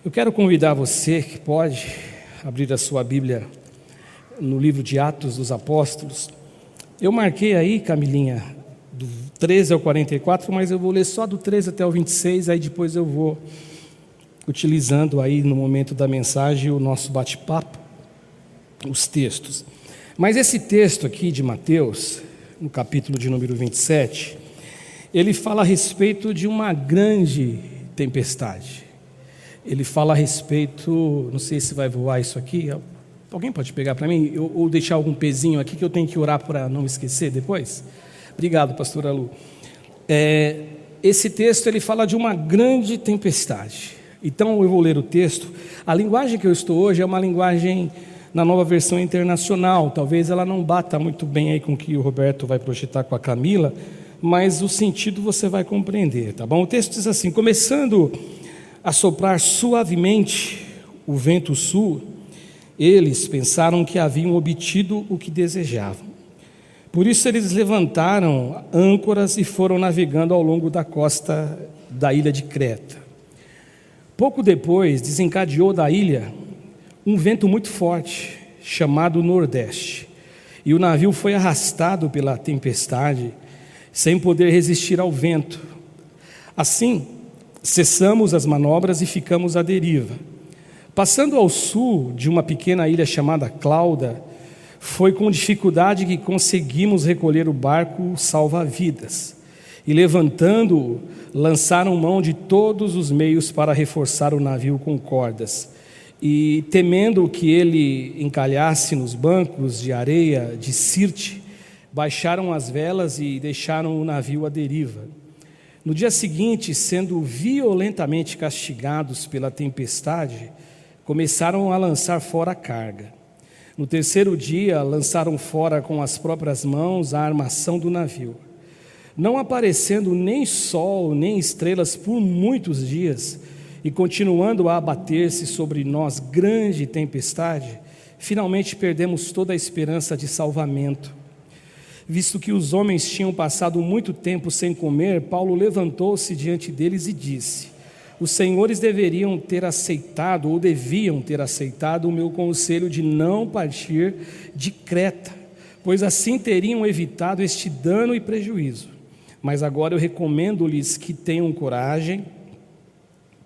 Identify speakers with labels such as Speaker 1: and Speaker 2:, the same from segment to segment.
Speaker 1: Eu quero convidar você que pode abrir a sua Bíblia no livro de Atos dos Apóstolos. Eu marquei aí, Camilinha, do 13 ao 44, mas eu vou ler só do 13 até o 26, aí depois eu vou utilizando aí no momento da mensagem o nosso bate-papo, os textos. Mas esse texto aqui de Mateus, no capítulo de número 27, ele fala a respeito de uma grande tempestade. Ele fala a respeito, não sei se vai voar isso aqui, alguém pode pegar para mim, ou deixar algum pezinho aqui que eu tenho que orar para não esquecer depois? Obrigado, pastora Lu. Esse texto ele fala de uma grande tempestade. Então eu vou ler o texto. A linguagem que eu estou hoje é uma linguagem na Nova Versão Internacional. Talvez ela não bata muito bem aí com o que o Roberto vai projetar com a Camila, mas o sentido você vai compreender, tá bom? O texto diz assim: começando a soprar suavemente o vento sul, eles pensaram que haviam obtido o que desejavam. Por isso eles levantaram âncoras e foram navegando ao longo da costa da ilha de Creta. Pouco depois desencadeou da ilha um vento muito forte, chamado Nordeste, e o navio foi arrastado pela tempestade, sem poder resistir ao vento. Assim, cessamos as manobras e ficamos à deriva. Passando ao sul de uma pequena ilha chamada Clauda, foi com dificuldade que conseguimos recolher o barco salva-vidas. E levantando-o, lançaram mão de todos os meios para reforçar o navio com cordas. E temendo que ele encalhasse nos bancos de areia de Sirte, baixaram as velas e deixaram o navio à deriva. No dia seguinte, sendo violentamente castigados pela tempestade, começaram a lançar fora a carga. No terceiro dia, lançaram fora com as próprias mãos a armação do navio. Não aparecendo nem sol nem estrelas por muitos dias, e continuando a abater-se sobre nós grande tempestade, finalmente perdemos toda a esperança de salvamento. Visto que os homens tinham passado muito tempo sem comer, Paulo levantou-se diante deles e disse: os senhores deviam ter aceitado o meu conselho de não partir de Creta, pois assim teriam evitado este dano e prejuízo. Mas agora eu recomendo-lhes que tenham coragem,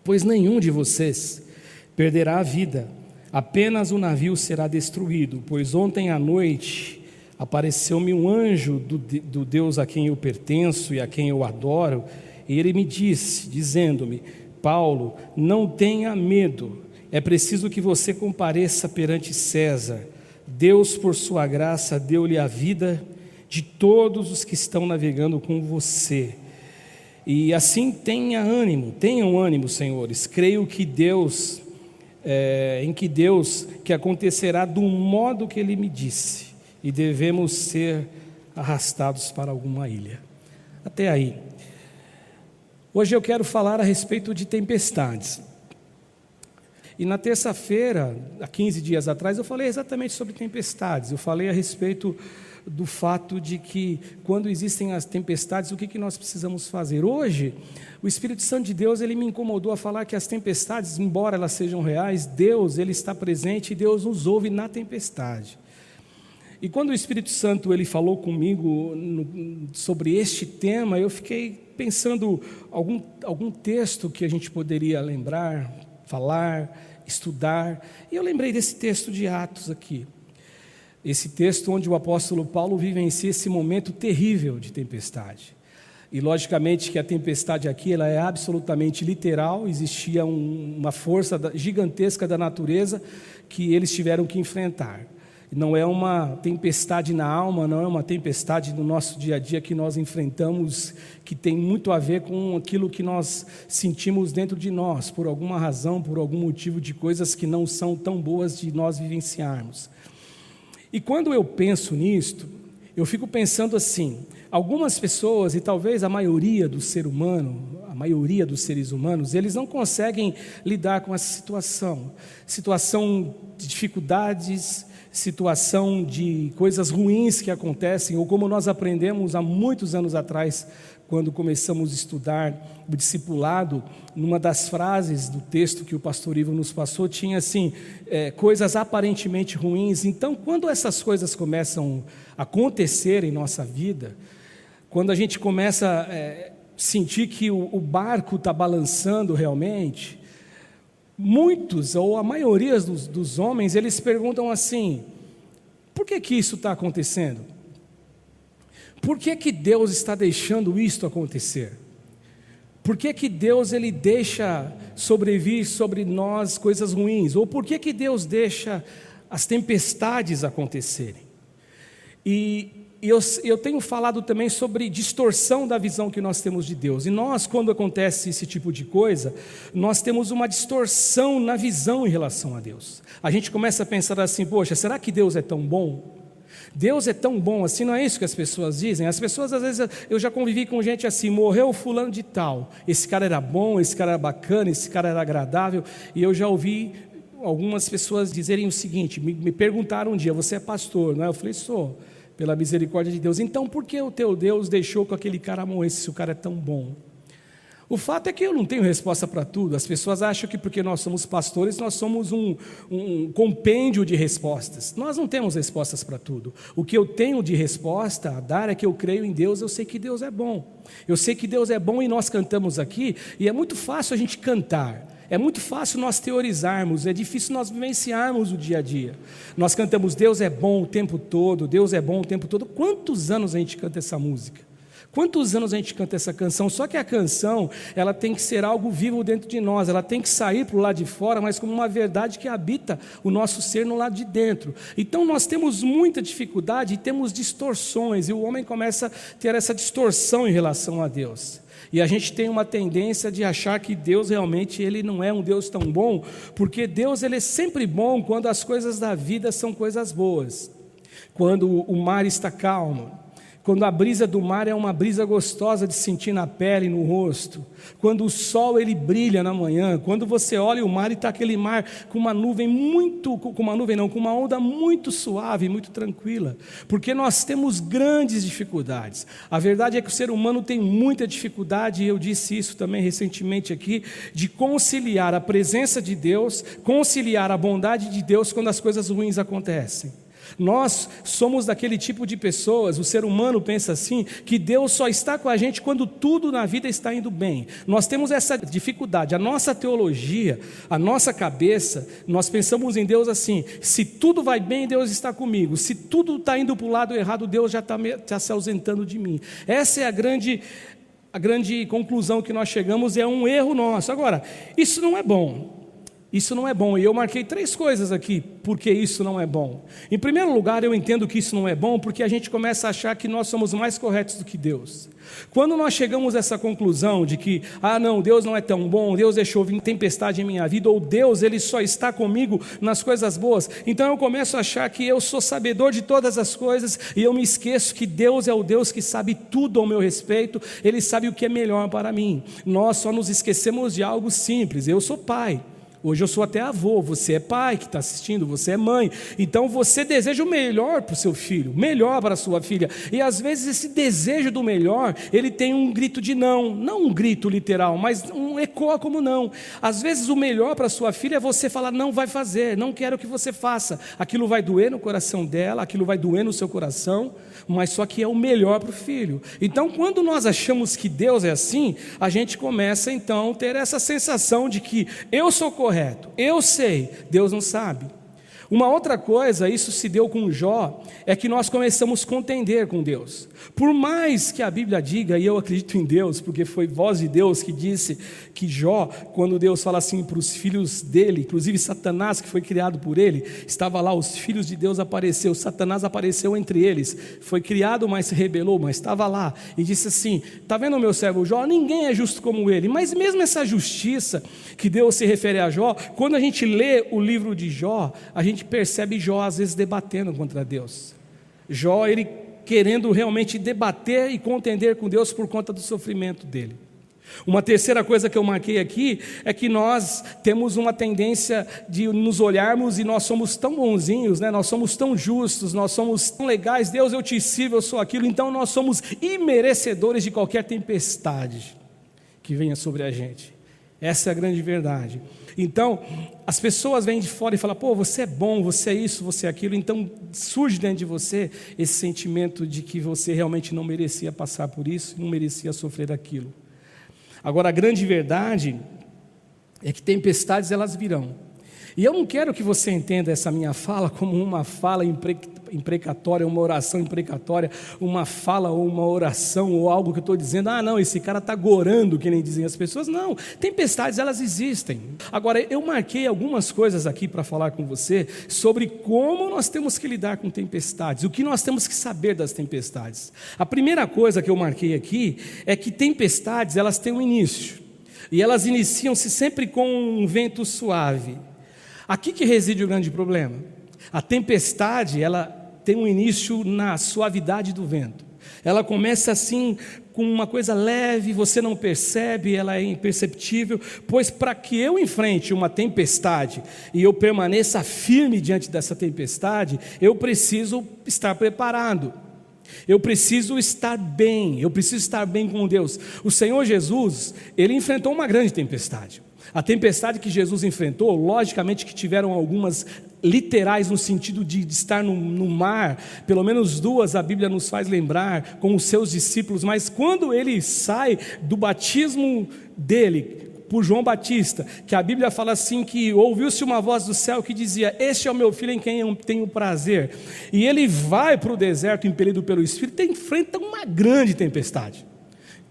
Speaker 1: pois nenhum de vocês perderá a vida, apenas o navio será destruído, pois ontem à noite apareceu-me um anjo do Deus a quem eu pertenço e a quem eu adoro, e ele me disse, dizendo-me: Paulo, não tenha medo, é preciso que você compareça perante César. Deus, por sua graça, deu-lhe a vida de todos os que estão navegando com você. E assim tenham ânimo, senhores. Creio que que acontecerá do modo que ele me disse, e devemos ser arrastados para alguma ilha. Até aí. Hoje eu quero falar a respeito de tempestades. E na terça-feira, há 15 dias atrás, eu falei exatamente sobre tempestades. Eu falei a respeito do fato de que quando existem as tempestades, o que nós precisamos fazer? Hoje, o Espírito Santo de Deus, ele me incomodou a falar que as tempestades, embora elas sejam reais, Deus, ele está presente e Deus nos ouve na tempestade. E quando o Espírito Santo ele falou comigo sobre este tema, eu fiquei pensando algum texto que a gente poderia lembrar, falar, estudar, e eu lembrei desse texto de Atos aqui. Esse texto onde o apóstolo Paulo vivencia esse momento terrível de tempestade. E logicamente que a tempestade aqui ela é absolutamente literal, existia uma força gigantesca da natureza que eles tiveram que enfrentar. Não é uma tempestade na alma, não é uma tempestade no nosso dia a dia que nós enfrentamos, que tem muito a ver com aquilo que nós sentimos dentro de nós, por alguma razão, por algum motivo de coisas que não são tão boas de nós vivenciarmos. E quando eu penso nisto, eu fico pensando assim, algumas pessoas, e talvez a maioria do ser humano, a maioria dos seres humanos, eles não conseguem lidar com essa situação de dificuldades, situação de coisas ruins que acontecem, ou como nós aprendemos há muitos anos atrás, quando começamos a estudar o discipulado, numa das frases do texto que o pastor Ivo nos passou, tinha assim, coisas aparentemente ruins. Então, quando essas coisas começam a acontecer em nossa vida, quando a gente começa a sentir que o barco está balançando realmente, muitos, ou a maioria dos homens, eles perguntam assim: por que isso está acontecendo? Por que Deus está deixando isto acontecer? Por que Deus ele deixa sobrevir sobre nós coisas ruins? Ou por que Deus deixa as tempestades acontecerem? E eu tenho falado também sobre distorção da visão que nós temos de Deus. E nós, quando acontece esse tipo de coisa, nós temos uma distorção na visão em relação a Deus. A gente começa a pensar assim: poxa, será que Deus é tão bom? Deus é tão bom assim? Não é isso que as pessoas dizem? As pessoas, às vezes, eu já convivi com gente assim: morreu o fulano de tal, esse cara era bom, esse cara era bacana, esse cara era agradável. E eu já ouvi algumas pessoas dizerem o seguinte, me perguntaram um dia: você é pastor, não é? Eu falei: sou, pela misericórdia de Deus. Então por que o teu Deus deixou que aquele cara morresse se o cara é tão bom? O fato é que eu não tenho resposta para tudo. As pessoas acham que porque nós somos pastores, nós somos um compêndio de respostas. Nós não temos respostas para tudo. O que eu tenho de resposta a dar é que eu creio em Deus, eu sei que Deus é bom. Eu sei que Deus é bom e nós cantamos aqui, e é muito fácil a gente cantar. É muito fácil nós teorizarmos, é difícil nós vivenciarmos o dia a dia. Nós cantamos Deus é bom o tempo todo, Deus é bom o tempo todo. Quantos anos a gente canta essa música? Quantos anos a gente canta essa canção? Só que a canção, ela tem que ser algo vivo dentro de nós, ela tem que sair para o lado de fora, mas como uma verdade que habita o nosso ser no lado de dentro. Então nós temos muita dificuldade e temos distorções, e o homem começa a ter essa distorção em relação a Deus. E a gente tem uma tendência de achar que Deus realmente ele não é um Deus tão bom, porque Deus ele é sempre bom quando as coisas da vida são coisas boas. Quando o mar está calmo, quando a brisa do mar é uma brisa gostosa de sentir na pele, no rosto, quando o sol ele brilha na manhã, quando você olha o mar e está aquele mar com uma nuvem com uma onda muito suave, muito tranquila, porque nós temos grandes dificuldades. A verdade é que o ser humano tem muita dificuldade, e eu disse isso também recentemente aqui, de conciliar a presença de Deus, conciliar a bondade de Deus quando as coisas ruins acontecem. Nós somos daquele tipo de pessoas, o ser humano pensa assim, que Deus só está com a gente quando tudo na vida está indo bem. Nós temos essa dificuldade, a nossa teologia, a nossa cabeça, nós pensamos em Deus assim: se tudo vai bem, Deus está comigo; se tudo está indo para o lado errado, Deus já está se ausentando de mim. Essa é a grande conclusão que nós chegamos, é um erro nosso. Agora, isso não é bom. Isso não é bom, e eu marquei 3 coisas aqui, porque isso não é bom. Em primeiro lugar, eu entendo que isso não é bom, porque a gente começa a achar que nós somos mais corretos do que Deus. Quando nós chegamos a essa conclusão de que, não, Deus não é tão bom, Deus deixou vir tempestade em minha vida, ou Deus, Ele só está comigo nas coisas boas, então eu começo a achar que eu sou sabedor de todas as coisas, e eu me esqueço que Deus é o Deus que sabe tudo ao meu respeito, Ele sabe o que é melhor para mim. Nós só nos esquecemos de algo simples: eu sou pai. Hoje eu sou até avô, você é pai que está assistindo, você é mãe, então você deseja o melhor para o seu filho, melhor para a sua filha, e às vezes esse desejo do melhor, ele tem um grito de não um grito literal, mas um ecoa como não. Às vezes o melhor para a sua filha é você falar: não vai fazer, não quero que você faça. Aquilo vai doer no coração dela, aquilo vai doer no seu coração, mas só que é o melhor para o filho. Então quando nós achamos que Deus é assim, a gente começa então a ter essa sensação de que eu sou correto, eu sei, Deus não sabe. Uma outra coisa, isso se deu com Jó, é que nós começamos a contender com Deus. Por mais que a Bíblia diga, e eu acredito em Deus, porque foi voz de Deus que disse que Jó, quando Deus fala assim para os filhos dele, inclusive Satanás, que foi criado por ele, estava lá, os filhos de Deus apareceu, Satanás apareceu entre eles, foi criado, mas se rebelou, mas estava lá, e disse assim: está vendo o meu servo Jó? Ninguém é justo como ele. Mas mesmo essa justiça que Deus se refere a Jó, quando a gente lê o livro de Jó, a gente percebe Jó às vezes debatendo contra Deus. Jó, ele querendo realmente debater e contender com Deus por conta do sofrimento dele. Uma terceira coisa que eu marquei aqui é que nós temos uma tendência de nos olharmos e nós somos tão bonzinhos, né? Nós somos tão justos, nós somos tão legais, Deus, eu te sirvo, eu sou aquilo, então nós somos imerecedores de qualquer tempestade que venha sobre a gente. Essa é a grande verdade. Então, as pessoas vêm de fora e falam, pô, você é bom, você é isso, você é aquilo, então surge dentro de você esse sentimento de que você realmente não merecia passar por isso, não merecia sofrer aquilo. Agora, a grande verdade é que tempestades elas virão. E eu não quero que você entenda essa minha fala como uma fala imprecatória, uma oração imprecatória, uma fala ou uma oração ou algo que eu estou dizendo, não, esse cara está gorando, que nem dizem as pessoas. Não, tempestades elas existem. Agora, eu marquei algumas coisas aqui para falar com você sobre como nós temos que lidar com tempestades, o que nós temos que saber das tempestades. A primeira coisa que eu marquei aqui é que tempestades elas têm um início, e elas iniciam-se sempre com um vento suave. Aqui que reside o grande problema. A tempestade, ela tem um início na suavidade do vento. Ela começa assim, com uma coisa leve, você não percebe, ela é imperceptível, pois para que eu enfrente uma tempestade e eu permaneça firme diante dessa tempestade, eu preciso estar preparado. Eu preciso estar bem com Deus. O Senhor Jesus, Ele enfrentou uma grande tempestade. A tempestade que Jesus enfrentou, logicamente que tiveram algumas literais no sentido de estar no mar, pelo menos duas a Bíblia nos faz lembrar, com os seus discípulos, mas quando ele sai do batismo dele, por João Batista, que a Bíblia fala assim, que ouviu-se uma voz do céu que dizia, este é o meu filho em quem eu tenho prazer, e ele vai para o deserto impelido pelo Espírito e enfrenta uma grande tempestade.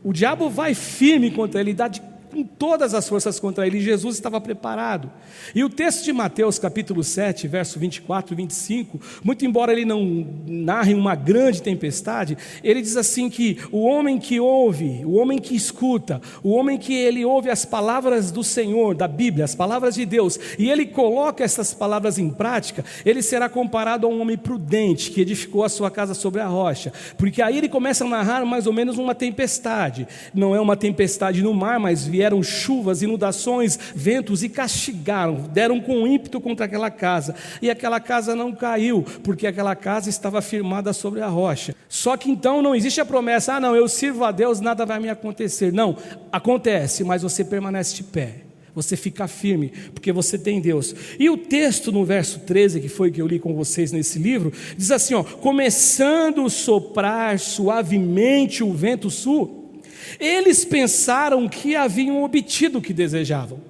Speaker 1: O diabo vai firme contra ele, dá com todas as forças contra ele, e Jesus estava preparado. E o texto de Mateus capítulo 7, verso 24 e 25, muito embora ele não narre uma grande tempestade, ele diz assim que o homem que ouve, o homem que escuta, o homem que ele ouve as palavras do Senhor, da Bíblia, as palavras de Deus, e ele coloca essas palavras em prática, ele será comparado a um homem prudente, que edificou a sua casa sobre a rocha, porque aí ele começa a narrar mais ou menos uma tempestade, não é uma tempestade no mar, mas vieram chuvas, inundações, ventos e castigaram, deram com ímpeto contra aquela casa, e aquela casa não caiu, porque aquela casa estava firmada sobre a rocha. Só que então não existe a promessa, não, eu sirvo a Deus, nada vai me acontecer. Não, acontece, mas você permanece de pé, você fica firme, porque você tem Deus. E o texto no verso 13, que foi que eu li com vocês nesse livro, diz assim, começando a soprar suavemente o vento sul, eles pensaram que haviam obtido o que desejavam.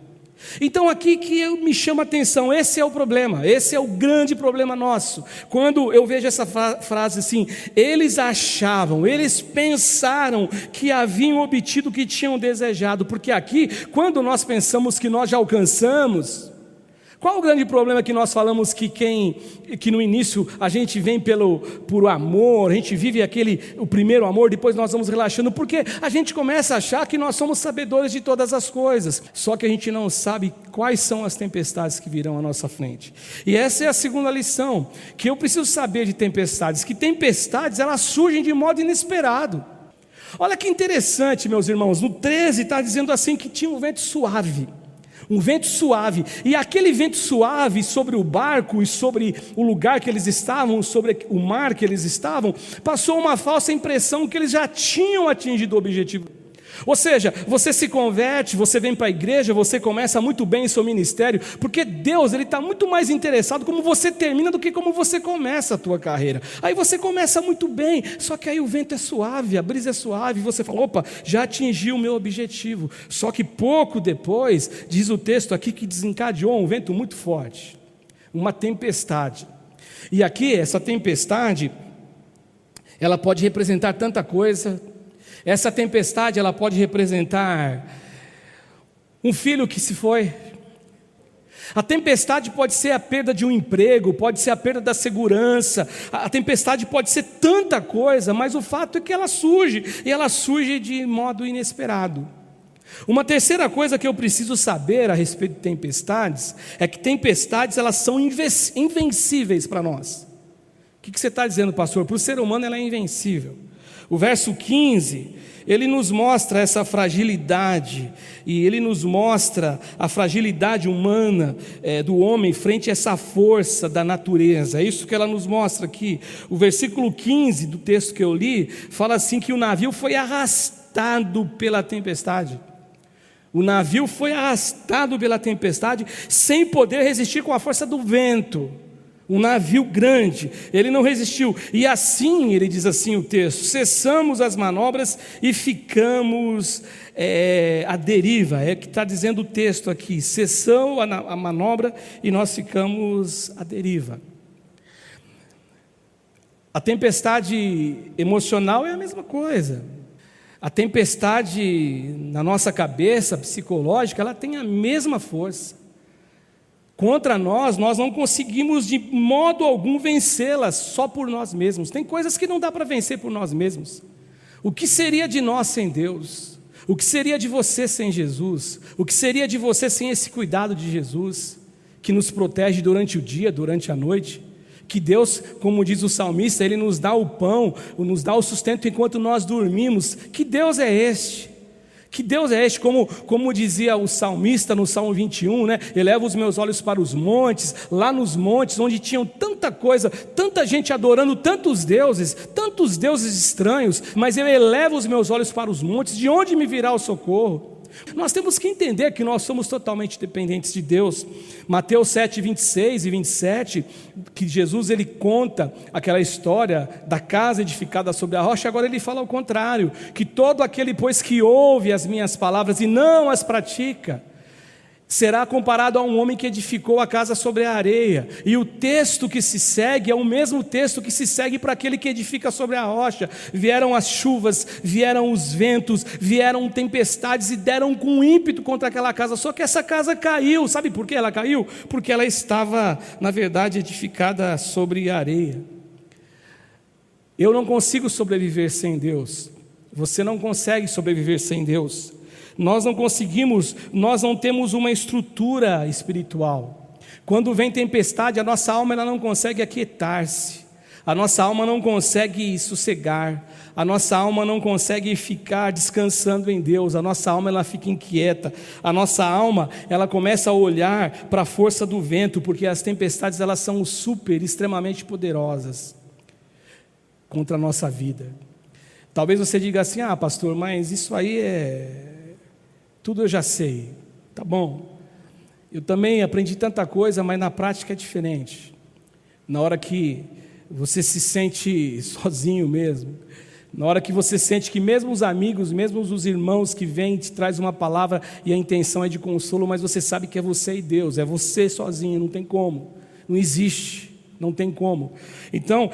Speaker 1: Então aqui que me chama a atenção, esse é o problema, esse é o grande problema nosso. Quando eu vejo essa frase assim, eles achavam, eles pensaram que haviam obtido o que tinham desejado, porque aqui, quando nós pensamos que nós já alcançamos, qual o grande problema que nós falamos que no início a gente vem por amor, a gente vive o primeiro amor, depois nós vamos relaxando, porque a gente começa a achar que nós somos sabedores de todas as coisas, só que a gente não sabe quais são as tempestades que virão à nossa frente. E essa é a segunda lição, que eu preciso saber de tempestades, que tempestades elas surgem de modo inesperado. Olha que interessante, meus irmãos, no 13 está dizendo assim que tinha um vento suave, e aquele vento suave sobre o barco e sobre o lugar que eles estavam, sobre o mar que eles estavam, passou uma falsa impressão que eles já tinham atingido o objetivo. Ou seja, você se converte, você vem para a igreja, você começa muito bem em seu ministério, porque Deus ele está muito mais interessado como você termina do que como você começa a tua carreira. Aí você começa muito bem, só que aí o vento é suave, a brisa é suave, e você fala, opa, já atingi o meu objetivo. Só que pouco depois, diz o texto aqui que desencadeou um vento muito forte, uma tempestade. E aqui essa tempestade, ela pode representar tanta coisa. Essa tempestade ela pode representar um filho que se foi. A tempestade pode ser a perda de um emprego, pode ser a perda da segurança, a tempestade pode ser tanta coisa, mas o fato é que ela surge, e ela surge de modo inesperado. Uma terceira coisa que eu preciso saber a respeito de tempestades, é que tempestades elas são invencíveis para nós. O que você está dizendo, pastor? Para o ser humano ela é invencível. O verso 15, ele nos mostra essa fragilidade, e ele nos mostra a fragilidade humana do homem frente a essa força da natureza. É isso que ela nos mostra aqui. O versículo 15 do texto que eu li, fala assim que o navio foi arrastado pela tempestade. O navio foi arrastado pela tempestade, sem poder resistir com a força do vento. Um navio grande, ele não resistiu. E assim, ele diz assim o texto: cessamos as manobras e ficamos à deriva. É o que está dizendo o texto aqui: cessou a manobra e nós ficamos à deriva. A tempestade emocional é a mesma coisa. A tempestade na nossa cabeça, psicológica, ela tem a mesma força. Contra nós não conseguimos de modo algum vencê-las só por nós mesmos. Tem coisas que não dá para vencer por nós mesmos. O que seria de nós sem Deus? O que seria de você sem Jesus? O que seria de você sem esse cuidado de Jesus, que nos protege durante o dia, durante a noite? Que Deus, como diz o salmista, Ele nos dá o pão, nos dá o sustento enquanto nós dormimos. Que Deus é este? Que Deus é este? Como dizia o salmista no Salmo 21, né? Eleva os meus olhos para os montes, lá nos montes onde tinham tanta coisa, tanta gente adorando tantos deuses estranhos, mas eu elevo os meus olhos para os montes, de onde me virá o socorro? Nós temos que entender que nós somos totalmente dependentes de Deus. Mateus 7, 26 e 27, que Jesus ele conta aquela história da casa edificada sobre a rocha. Agora ele fala ao contrário, que todo aquele pois que ouve as minhas palavras e não as pratica, será comparado a um homem que edificou a casa sobre a areia. E o texto que se segue é o mesmo texto que se segue para aquele que edifica sobre a rocha. Vieram as chuvas, vieram os ventos, vieram tempestades e deram com ímpeto contra aquela casa. Só que essa casa caiu. Sabe por que ela caiu? Porque ela estava, na verdade, edificada sobre a areia. Eu não consigo sobreviver sem Deus. Você não consegue sobreviver sem Deus. Nós não conseguimos, nós não temos uma estrutura espiritual. Quando vem tempestade, a nossa alma ela não consegue aquietar-se, a nossa alma não consegue sossegar, a nossa alma não consegue ficar descansando em Deus, a nossa alma ela fica inquieta, a nossa alma ela começa a olhar para a força do vento, porque as tempestades elas são extremamente poderosas contra a nossa vida. Talvez você diga assim: ah, pastor, mas isso aí tudo eu já sei. Tá bom, eu também aprendi tanta coisa, mas na prática é diferente. Na hora que você se sente sozinho mesmo, na hora que você sente que mesmo os amigos, mesmo os irmãos que vêm te traz uma palavra e a intenção é de consolo, mas você sabe que é você e Deus, é você sozinho, não tem como, não existe, não tem como. Então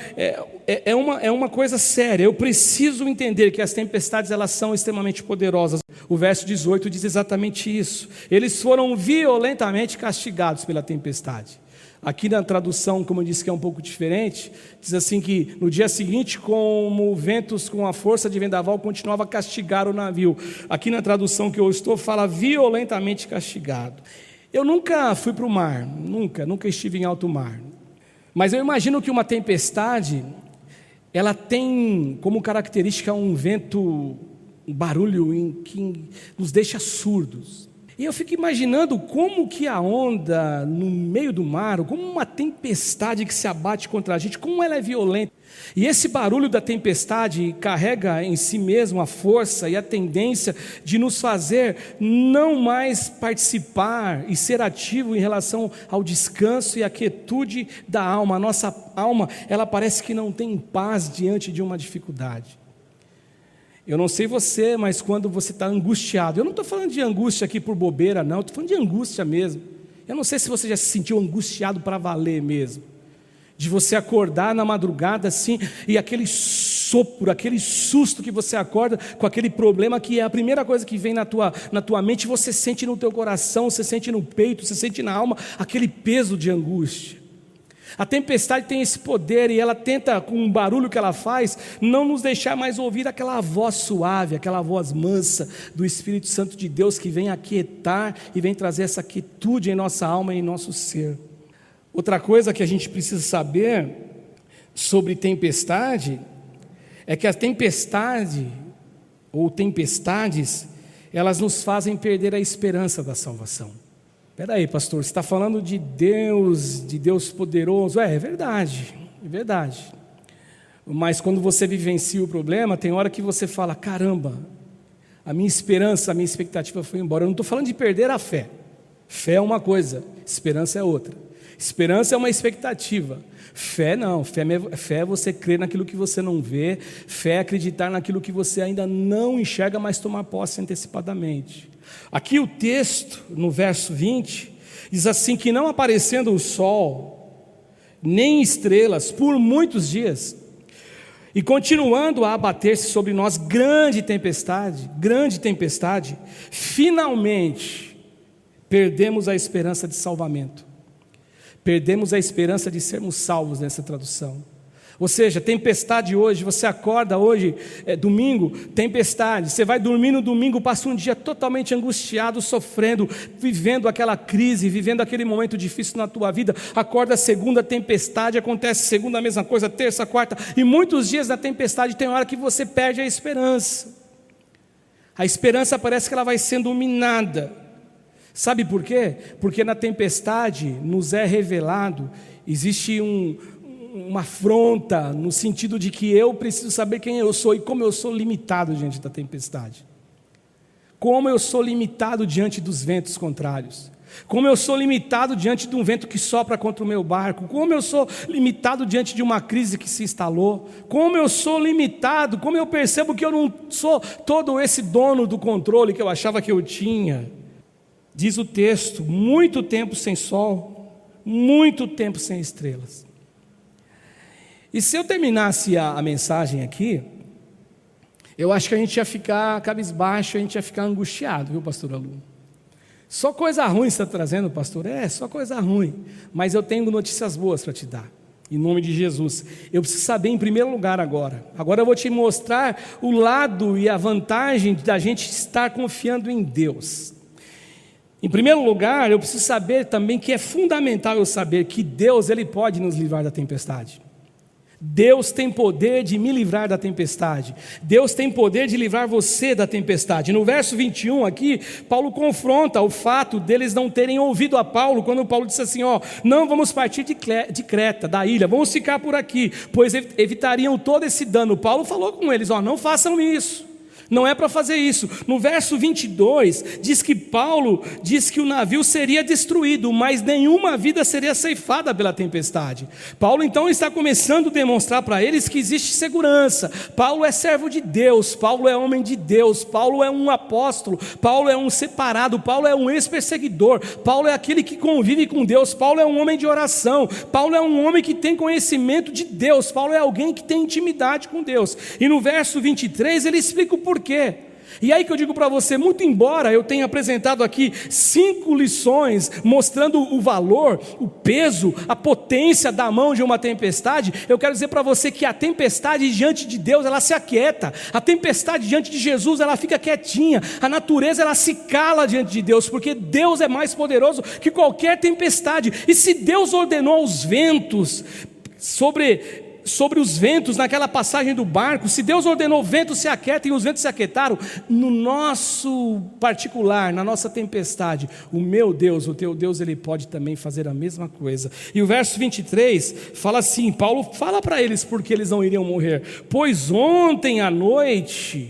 Speaker 1: é uma coisa séria. Eu preciso entender que as tempestades elas são extremamente poderosas. O verso 18 diz exatamente isso. Eles foram violentamente castigados pela tempestade. Aqui na tradução, como eu disse, que é um pouco diferente, diz assim que no dia seguinte, como ventos com a força de vendaval, continuava a castigar o navio. Aqui na tradução que eu estou, fala violentamente castigado. Eu nunca fui para o mar, nunca estive em alto mar. Mas eu imagino que uma tempestade, ela tem como característica um vento, um barulho que nos deixa surdos. E eu fico imaginando como que a onda no meio do mar, como uma tempestade que se abate contra a gente, como ela é violenta. E esse barulho da tempestade carrega em si mesmo a força e a tendência de nos fazer não mais participar e ser ativo em relação ao descanso e à quietude da alma. A nossa alma, ela parece que não tem paz diante de uma dificuldade. Eu não sei você, mas quando você está angustiado, eu não estou falando de angústia aqui por bobeira, não, estou falando de angústia mesmo. Eu não sei se você já se sentiu angustiado para valer mesmo, de você acordar na madrugada assim, e aquele sopro, aquele susto que você acorda com aquele problema que é a primeira coisa que vem na tua mente, você sente no teu coração, você sente no peito, você sente na alma, aquele peso de angústia. A tempestade tem esse poder e ela tenta, com o barulho que ela faz, não nos deixar mais ouvir aquela voz suave, aquela voz mansa do Espírito Santo de Deus que vem aquietar e vem trazer essa quietude em nossa alma e em nosso ser. Outra coisa que a gente precisa saber sobre tempestade é que a tempestade, ou tempestades, elas nos fazem perder a esperança da salvação. Espera aí, pastor, você está falando de Deus poderoso. É verdade, é verdade. Mas quando você vivencia o problema, tem hora que você fala, caramba, a minha esperança, a minha expectativa foi embora. Eu não estou falando de perder a fé. Fé é uma coisa, esperança é outra. Esperança é uma expectativa. Fé não, fé é você crer naquilo que você não vê. Fé é acreditar naquilo que você ainda não enxerga, mas tomar posse antecipadamente. Aqui o texto, no verso 20, diz assim, que não aparecendo o sol, nem estrelas, por muitos dias, e continuando a abater-se sobre nós grande tempestade, finalmente perdemos a esperança de salvamento. Perdemos a esperança de sermos salvos nessa tradução. Ou seja, tempestade hoje, você acorda hoje, domingo, tempestade, você vai dormir no domingo, passa um dia totalmente angustiado, sofrendo, vivendo aquela crise, vivendo aquele momento difícil na tua vida, acorda segunda, tempestade, acontece segunda a mesma coisa, terça, quarta, e muitos dias da tempestade tem hora que você perde a esperança. A esperança parece que ela vai sendo minada. Sabe por quê? Porque na tempestade nos é revelado, existe uma afronta, no sentido de que eu preciso saber quem eu sou e como eu sou limitado diante da tempestade. Como eu sou limitado diante dos ventos contrários. Como eu sou limitado diante de um vento que sopra contra o meu barco. Como eu sou limitado diante de uma crise que se instalou. Como eu sou limitado, como eu percebo que eu não sou todo esse dono do controle que eu achava que eu tinha. Diz o texto, muito tempo sem sol, muito tempo sem estrelas. E se eu terminasse a mensagem aqui, eu acho que a gente ia ficar cabisbaixo, a gente ia ficar angustiado, viu, pastor Alu? Só coisa ruim você está trazendo, pastor? Só coisa ruim. Mas eu tenho notícias boas para te dar, em nome de Jesus. Eu preciso saber em primeiro lugar agora. Agora eu vou te mostrar o lado e a vantagem da gente estar confiando em Deus. Em primeiro lugar, eu preciso saber também que é fundamental eu saber que Deus, Ele pode nos livrar da tempestade. Deus tem poder de me livrar da tempestade. Deus tem poder de livrar você da tempestade. No verso 21 aqui, Paulo confronta o fato deles não terem ouvido a Paulo, quando Paulo disse assim, não vamos partir de Creta, da ilha, vamos ficar por aqui, pois evitariam todo esse dano. Paulo falou com eles, não façam isso. Não é para fazer isso. No verso 22, diz que Paulo diz que o navio seria destruído, mas nenhuma vida seria ceifada pela tempestade. Paulo então está começando a demonstrar para eles que existe segurança. Paulo é servo de Deus, Paulo é homem de Deus, Paulo é um apóstolo, Paulo é um separado, Paulo é um ex-perseguidor, Paulo é aquele que convive com Deus, Paulo é um homem de oração, Paulo é um homem que tem conhecimento de Deus, Paulo é alguém que tem intimidade com Deus. E no verso 23 ele explica o porquê. E aí que eu digo para você, muito embora eu tenha apresentado aqui 5 lições mostrando o valor, o peso, a potência da mão de uma tempestade, eu quero dizer para você que a tempestade diante de Deus, ela se aquieta. A tempestade diante de Jesus, ela fica quietinha. A natureza, ela se cala diante de Deus, porque Deus é mais poderoso que qualquer tempestade. E se Deus ordenou os ventos sobre os ventos naquela passagem do barco, se Deus ordenou o vento se aquietem e os ventos se aquietaram, no nosso particular, na nossa tempestade, o meu Deus, o teu Deus, Ele pode também fazer a mesma coisa. E o verso 23 fala assim, Paulo fala para eles porque eles não iriam morrer, pois ontem à noite,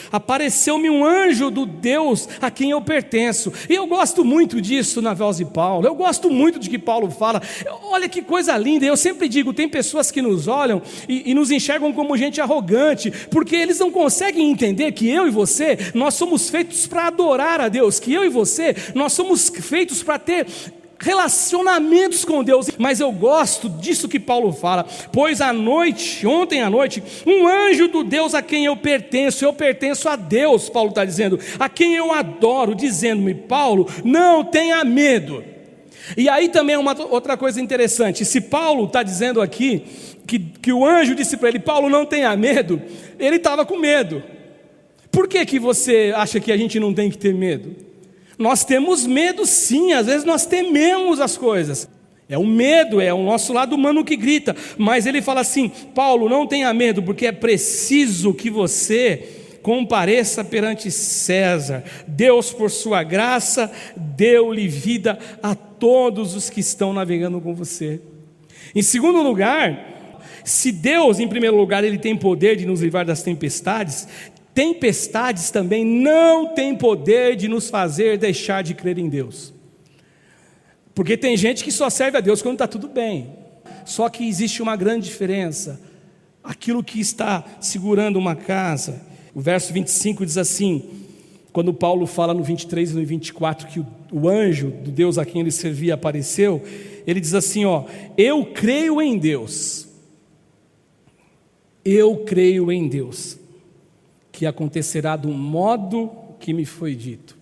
Speaker 1: apareceu-me um anjo do Deus a quem eu pertenço. E eu gosto muito disso na voz de Paulo, eu gosto muito de que Paulo fala, olha que coisa linda. Eu sempre digo, tem pessoas que nos olham e nos enxergam como gente arrogante, porque eles não conseguem entender que eu e você, nós somos feitos para adorar a Deus, que eu e você, nós somos feitos para ter relacionamentos com Deus. Mas eu gosto disso que Paulo fala, pois ontem à noite, um anjo do Deus a quem eu pertenço a Deus, Paulo está dizendo, a quem eu adoro, dizendo-me, Paulo, não tenha medo. E aí também é uma outra coisa interessante, se Paulo está dizendo aqui, que o anjo disse para ele, Paulo, não tenha medo, ele estava com medo. Por que você acha que a gente não tem que ter medo? Nós temos medo sim, às vezes nós tememos as coisas. É o medo, é o nosso lado humano que grita. Mas ele fala assim: Paulo, não tenha medo, porque é preciso que você compareça perante César. Deus, por sua graça, deu-lhe vida a todos os que estão navegando com você. Em segundo lugar, se Deus, em primeiro lugar, Ele tem poder de nos livrar das tempestades, tempestades também não têm poder de nos fazer deixar de crer em Deus. Porque tem gente que só serve a Deus quando está tudo bem. Só que existe uma grande diferença. Aquilo que está segurando uma casa. O verso 25 diz assim, quando Paulo fala no 23 e no 24 que o anjo do Deus a quem ele servia apareceu, ele diz assim, eu creio em Deus. Eu creio em Deus, que acontecerá do modo que me foi dito.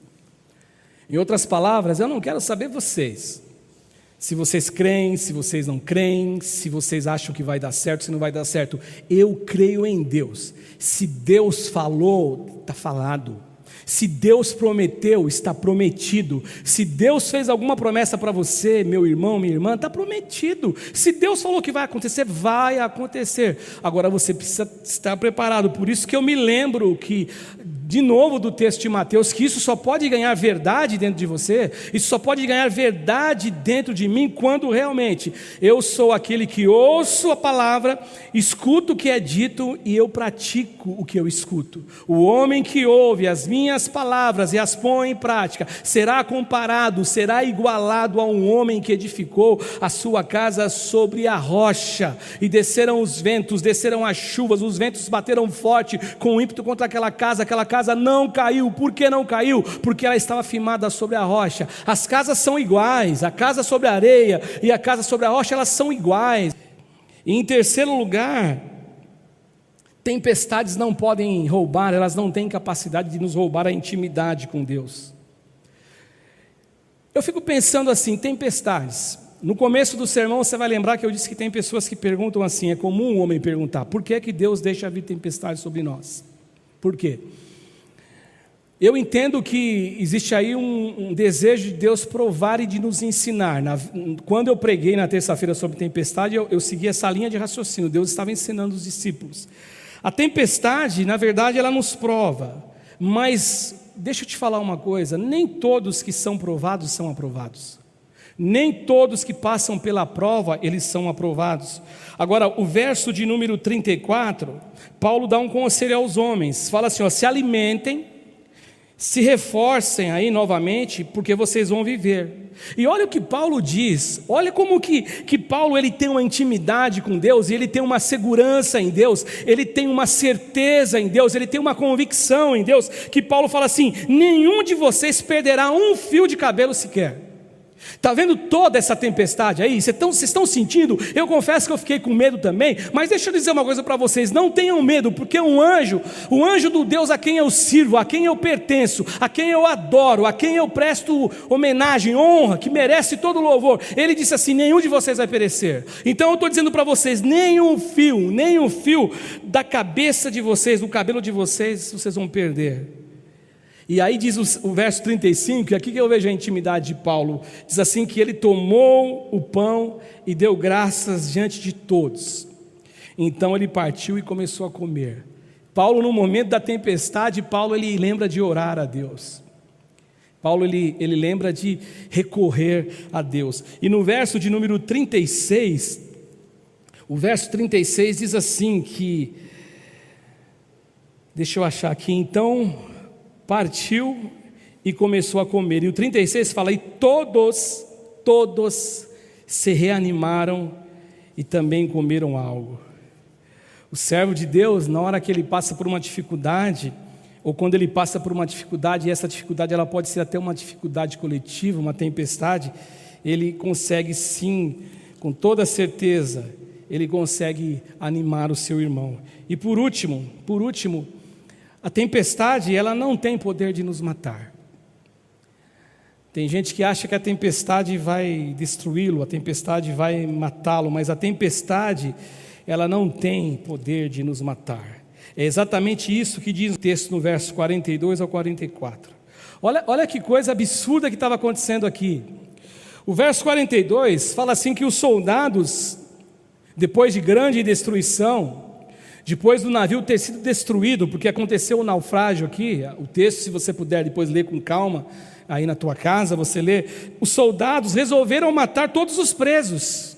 Speaker 1: Em outras palavras, eu não quero saber vocês. Se vocês creem, se vocês não creem, se vocês acham que vai dar certo, se não vai dar certo. Eu creio em Deus. Se Deus falou, está falado. Se Deus prometeu, está prometido. Se Deus fez alguma promessa para você, meu irmão, minha irmã, está prometido. Se Deus falou que vai acontecer, vai acontecer. Agora você precisa estar preparado. Por isso que eu me lembro que, de novo do texto de Mateus, que isso só pode ganhar verdade dentro de você, isso só pode ganhar verdade dentro de mim, quando realmente eu sou aquele que ouço a palavra, escuto o que é dito e eu pratico o que eu escuto. O homem que ouve as minhas palavras e as põe em prática, será comparado, será igualado a um homem que edificou a sua casa sobre a rocha, e desceram os ventos, desceram as chuvas, os ventos bateram forte com ímpeto contra aquela casa não caiu. Por que não caiu? Porque ela estava firmada sobre a rocha. As casas são iguais, a casa sobre a areia e a casa sobre a rocha, elas são iguais. E em terceiro lugar, tempestades não podem roubar, elas não têm capacidade de nos roubar a intimidade com Deus. Eu fico pensando assim, tempestades. No começo do sermão você vai lembrar que eu disse que tem pessoas que perguntam assim, é comum um homem perguntar, por que é que Deus deixa vir tempestade sobre nós? Por quê? Eu entendo que existe aí um desejo de Deus provar e de nos ensinar. Quando eu preguei na terça-feira sobre tempestade, eu segui essa linha de raciocínio. Deus estava ensinando os discípulos. A tempestade, na verdade, ela nos prova. Mas, deixa eu te falar uma coisa, nem todos que são provados são aprovados. Nem todos que passam pela prova, eles são aprovados. Agora, o verso de número 34, Paulo dá um conselho aos homens. Fala assim, se alimentem, se reforcem aí novamente, porque vocês vão viver. E olha o que Paulo diz, olha como que Paulo ele tem uma intimidade com Deus, e ele tem uma segurança em Deus, ele tem uma certeza em Deus, ele tem uma convicção em Deus, que Paulo fala assim, nenhum de vocês perderá um fio de cabelo sequer. Está vendo toda essa tempestade aí? Vocês estão sentindo? Eu confesso que eu fiquei com medo também, mas deixa eu dizer uma coisa para vocês, não tenham medo, porque o anjo do Deus a quem eu sirvo, a quem eu pertenço, a quem eu adoro, a quem eu presto homenagem, honra, que merece todo louvor, ele disse assim, nenhum de vocês vai perecer. Então eu estou dizendo para vocês, nenhum fio da cabeça de vocês, do cabelo de vocês vão perder. E aí diz o verso 35, e aqui que eu vejo a intimidade de Paulo, diz assim que ele tomou o pão e deu graças diante de todos. Então ele partiu e começou a comer. Paulo, no momento da tempestade, ele lembra de orar a Deus. Paulo, ele lembra de recorrer a Deus. E no verso de número 36, o verso 36 diz assim que, deixa eu achar aqui, então partiu e começou a comer. E o 36 fala, e todos se reanimaram e também comeram algo. O servo de Deus, na hora que ele passa por uma dificuldade, ou quando ele passa por uma dificuldade, e essa dificuldade ela pode ser até uma dificuldade coletiva, uma tempestade, ele consegue sim, com toda certeza, ele consegue animar o seu irmão. E por último, a tempestade, ela não tem poder de nos matar. Tem gente que acha que a tempestade vai destruí-lo, a tempestade vai matá-lo, mas a tempestade, ela não tem poder de nos matar. É exatamente isso que diz o texto no verso 42 ao 44. Olha que coisa absurda que estava acontecendo aqui. O verso 42 fala assim que os soldados, depois de grande destruição, depois do navio ter sido destruído, porque aconteceu um naufrágio aqui, o texto, se você puder depois ler com calma, aí na tua casa você lê, os soldados resolveram matar todos os presos,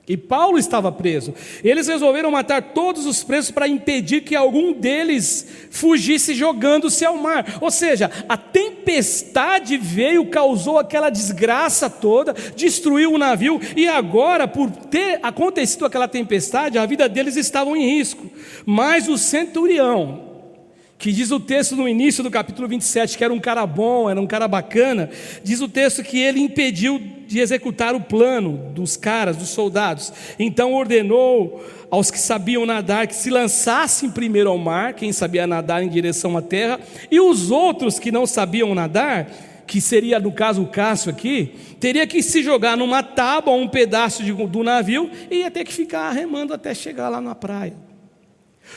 Speaker 1: e Paulo estava preso. Eles resolveram matar todos os presos para impedir que algum deles fugisse jogando-se ao mar. Ou seja, a tempestade veio, causou aquela desgraça toda, destruiu o navio, e agora, por ter acontecido aquela tempestade, a vida deles estava em risco. Mas o centurião, que diz o texto no início do capítulo 27, que era um cara bom, era um cara bacana, diz o texto que ele impediu de executar o plano dos caras, dos soldados. Então ordenou aos que sabiam nadar que se lançassem primeiro ao mar, quem sabia nadar em direção à terra, e os outros que não sabiam nadar, que seria no caso o Cássio aqui, teria que se jogar numa tábua ou um pedaço do navio e ia ter que ficar remando até chegar lá na praia.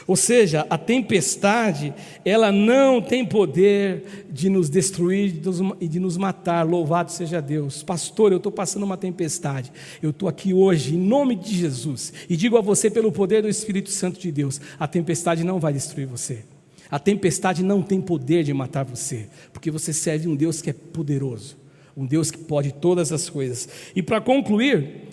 Speaker 1: Ou seja, a tempestade, ela não tem poder de nos destruir e de nos matar. Louvado seja Deus. Pastor, eu estou passando uma tempestade, eu estou aqui hoje em nome de Jesus, e digo a você pelo poder do Espírito Santo de Deus, a tempestade não vai destruir você. A tempestade não tem poder de matar você, porque você serve um Deus que é poderoso, um Deus que pode todas as coisas. E para concluir,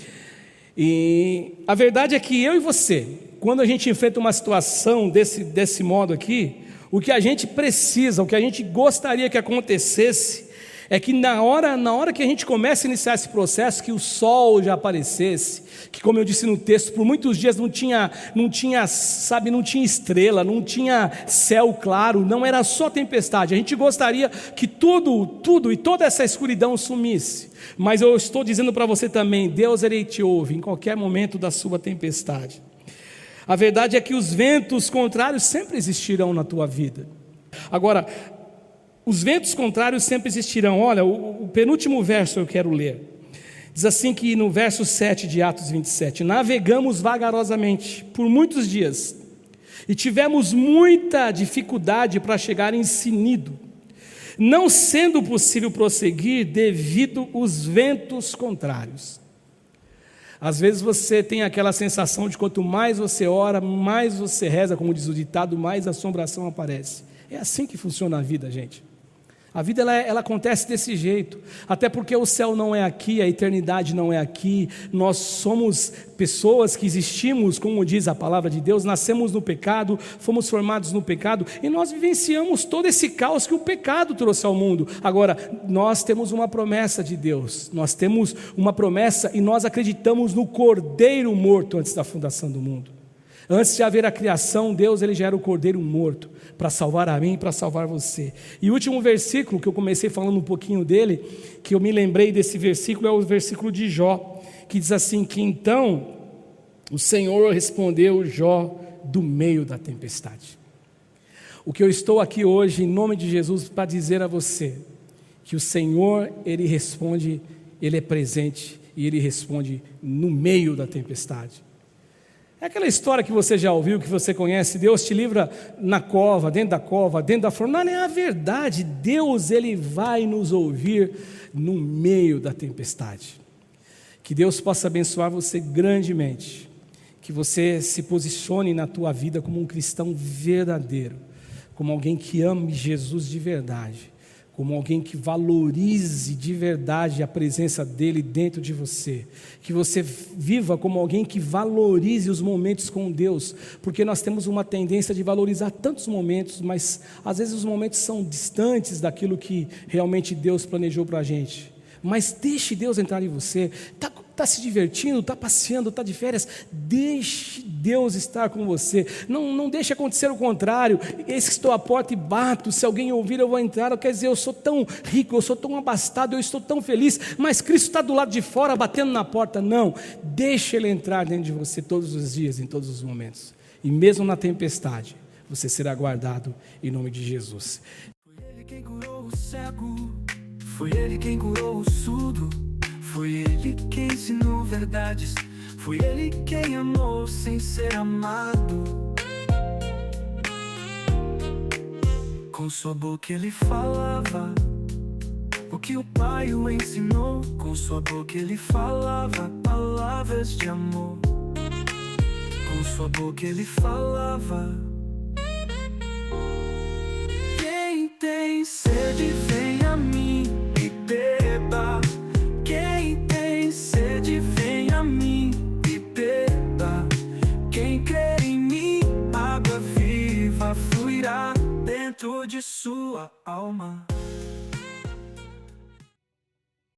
Speaker 1: a verdade é que eu e você, quando a gente enfrenta uma situação desse modo aqui, o que a gente precisa, o que a gente gostaria que acontecesse, é que na hora que a gente começa a iniciar esse processo, que o sol já aparecesse, que, como eu disse no texto, por muitos dias não tinha estrela, não tinha céu claro, não era só tempestade. A gente gostaria que tudo e toda essa escuridão sumisse. Mas eu estou dizendo para você também, Deus ele te ouve em qualquer momento da sua tempestade. A verdade é que os ventos contrários sempre existirão na tua vida. Agora, os ventos contrários sempre existirão. Olha, o penúltimo verso eu quero ler. Diz assim que no verso 7 de Atos 27, navegamos vagarosamente por muitos dias e tivemos muita dificuldade para chegar em Sinido, não sendo possível prosseguir devido aos ventos contrários. Às vezes você tem aquela sensação de quanto mais você ora, mais você reza, como diz o ditado, mais assombração aparece. É assim que funciona a vida, gente. A vida ela acontece desse jeito, até porque o céu não é aqui, a eternidade não é aqui, nós somos pessoas que existimos, como diz a palavra de Deus, nascemos no pecado, fomos formados no pecado, e nós vivenciamos todo esse caos que o pecado trouxe ao mundo. Agora, nós temos uma promessa de Deus, nós temos uma promessa e nós acreditamos no Cordeiro morto antes da fundação do mundo. Antes de haver a criação, Deus ele já era o Cordeiro morto, para salvar a mim e para salvar você. E o último versículo, que eu comecei falando um pouquinho dele, que eu me lembrei desse versículo, é o versículo de Jó, que diz assim, que então o Senhor respondeu Jó do meio da tempestade. O que eu estou aqui hoje, em nome de Jesus, para dizer a você, que o Senhor, ele responde, ele é presente, e ele responde no meio da tempestade. É aquela história que você já ouviu, que você conhece, Deus te livra na cova, dentro da fornalha. Não é a verdade, Deus ele vai nos ouvir no meio da tempestade. Que Deus possa abençoar você grandemente, que você se posicione na tua vida como um cristão verdadeiro, como alguém que ame Jesus de verdade, como alguém que valorize de verdade a presença dEle dentro de você, que você viva como alguém que valorize os momentos com Deus, porque nós temos uma tendência de valorizar tantos momentos, mas às vezes os momentos são distantes daquilo que realmente Deus planejou para a gente. Mas deixe Deus entrar em você. Está se divertindo, está passeando, está de férias, deixe Deus estar com você, não deixe acontecer o contrário. Eis que estou à porta e bato, se alguém ouvir eu vou entrar. Quer dizer, eu sou tão rico, eu sou tão abastado, eu estou tão feliz, mas Cristo está do lado de fora batendo na porta. Não, deixe Ele entrar dentro de você todos os dias, em todos os momentos, e mesmo na tempestade você será guardado em nome de Jesus.
Speaker 2: Foi Ele quem curou o cego, foi Ele quem curou o surdo, foi Ele quem ensinou verdades, foi Ele quem amou sem ser amado. Com sua boca Ele falava o que o Pai o ensinou. Com sua boca ele falava palavras de amor. Com sua boca ele falava. Quem tem sede, vem a mim e beba. Quem tem sede, vem a mim e beba. Quem crer em mim, água viva fluirá dentro de sua alma.